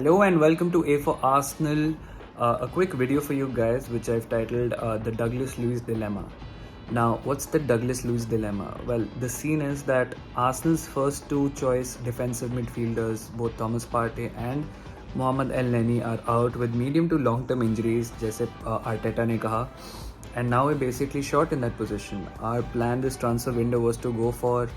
Hello and welcome to A for Arsenal. A quick video for you guys, which I've titled The Douglas Luiz Dilemma. Now, what's the Douglas Luiz dilemma? Well, the scene is that Arsenal's first two choice defensive midfielders, both Thomas Partey and Mohamed El Neni, are out with medium to long term injuries, जैसे Arteta ने कहा. And now we're basically short in that position. Our plan this transfer window was to go for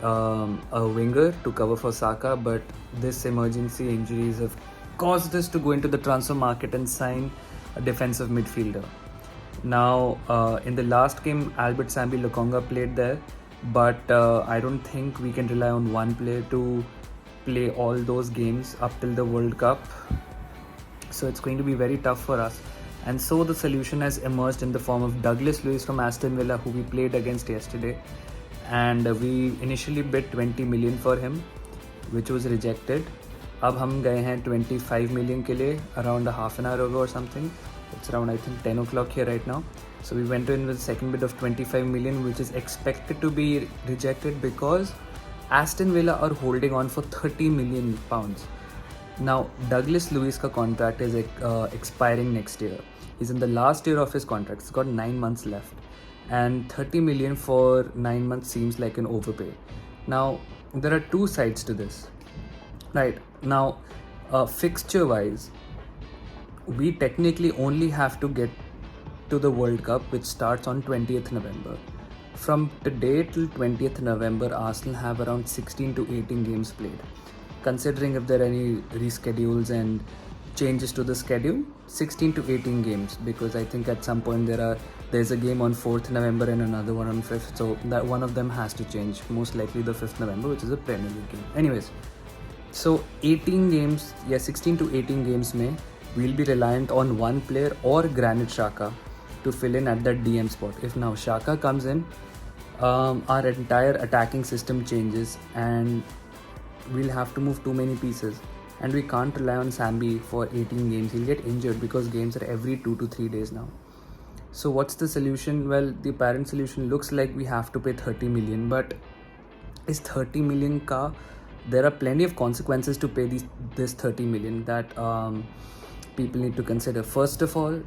a winger to cover for Saka, but this emergency injuries have caused us to go into the transfer market and sign a defensive midfielder. Now, in the last game, Albert Sambi Lokonga played there, but I don't think we can rely on one player to play all those games up till the World Cup. So it's going to be very tough for us. And so the solution has emerged in the form of Douglas Luiz from Aston Villa, who we played against yesterday. And we initially bid 20 million for him, which was rejected. अब हम गए हैं 25 million के लिए around a half an hour ago or something. It's around I think 10 o'clock here right now. So we went in with the second bid of 25 million, which is expected to be rejected because Aston Villa are holding on for 30 million pounds. Now Douglas Luiz ka contract is expiring next year. He's in the last year of his contract. He's got 9 months left. And 30 million for 9 months seems like an overpay. Now, there are two sides to this. Right, now, fixture wise, we technically only have to get to the World Cup, which starts on 20th November. From today till 20th November, Arsenal have around 16 to 18 games played. Considering if there are any reschedules and changes to the schedule, 16 to 18 games, because I think at some point there's a game on 4th November and another one on 5th, so that one of them has to change, most likely the 5th November, which is a Premier League game. Anyways, so 18 games, 16 to 18 games may we'll be reliant on one player or Granit Xhaka to fill in at that DM spot. If now Xhaka comes in, our entire attacking system changes and we'll have to move too many pieces. And we can't rely on Sambi for 18 games. He'll get injured because games are every 2 to 3 days now. So what's the solution? Well, the apparent solution looks like we have to pay 30 million. But is 30 million ka? There are plenty of consequences to pay this 30 million that people need to consider. First of all,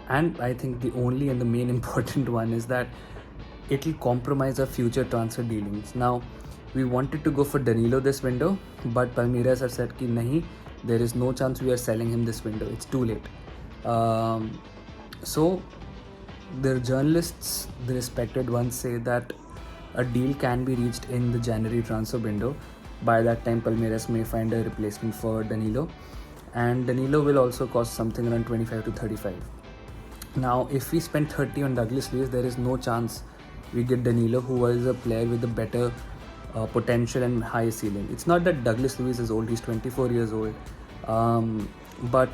and I think the only and the main important one is that it will compromise our future transfer dealings. Now, we wanted to go for Danilo this window, but Palmeiras have said ki nahi, there is no chance we are selling him this window. It's too late. So the journalists, the respected ones, say that a deal can be reached in the January transfer window. By that time, Palmeiras may find a replacement for Danilo, and Danilo will also cost something around 25 to 35. Now, if we spend 30 on Douglas Luiz, there is no chance we get Danilo, who was a player with a better potential and high ceiling. It's not that Douglas Luiz is old, he's 24 years old, but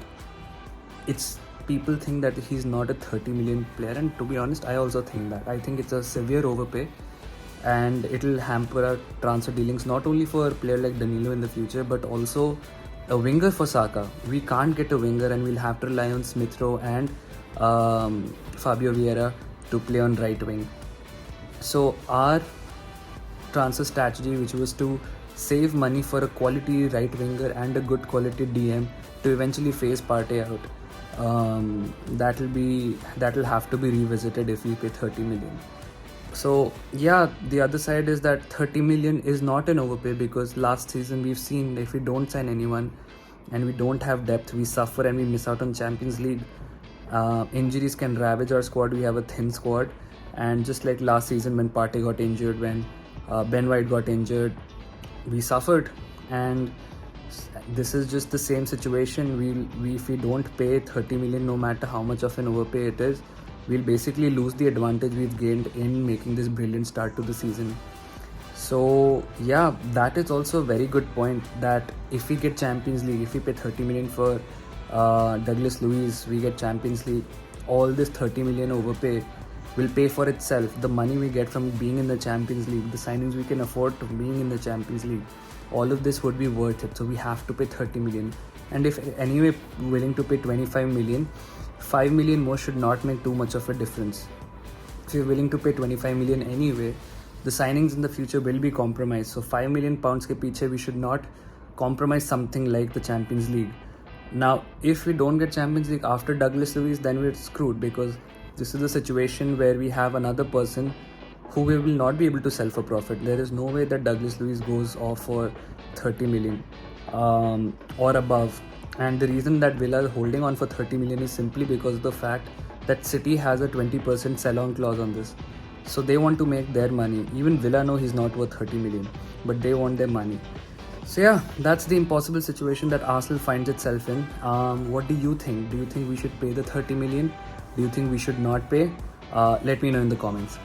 it's people think that he's not a 30 million player, and to be honest, I also think that. I think it's a severe overpay and it'll hamper our transfer dealings, not only for a player like Danilo in the future, but also a winger for Saka. We can't get a winger and we'll have to rely on Smith Rowe and Fabio Vieira to play on right wing. So our transfer strategy, which was to save money for a quality right winger and a good quality DM to eventually phase Partey out, that'll have to be revisited if we pay 30 million. So yeah, the other side is that 30 million is not an overpay, because last season we've seen if we don't sign anyone and we don't have depth, we suffer and we miss out on Champions League. Injuries can ravage our squad. We have a thin squad, and just like last season when Partey got injured, when Ben White got injured, we suffered, and this is just the same situation. If we don't pay 30 million, no matter how much of an overpay it is, we'll basically lose the advantage we've gained in making this brilliant start to the season. So yeah, that is also a very good point, that if we get Champions League, if we pay 30 million for Douglas Luiz, we get Champions League, all this 30 million overpay will pay for itself. The money we get from being in the Champions League, the signings we can afford to being in the Champions League, all of this would be worth it. So we have to pay 30 million. And if anyway willing to pay 25 million, 5 million more should not make too much of a difference. If you're willing to pay 25 million anyway, the signings in the future will be compromised. So 5 million pounds ke piche we should not compromise something like the Champions League. Now, if we don't get Champions League after Douglas Luiz, then we're screwed, because this is a situation where we have another person who we will not be able to sell for profit. There is no way that Douglas Luiz goes off for 30 million or above. And the reason that Villa is holding on for 30 million is simply because of the fact that City has a 20% sell-on clause on this. So they want to make their money. Even Villa know he's not worth 30 million, but they want their money. So yeah, that's the impossible situation that Arsenal finds itself in. What do you think? Do you think we should pay the 30 million? Do you think we should not pay? Let me know in the comments.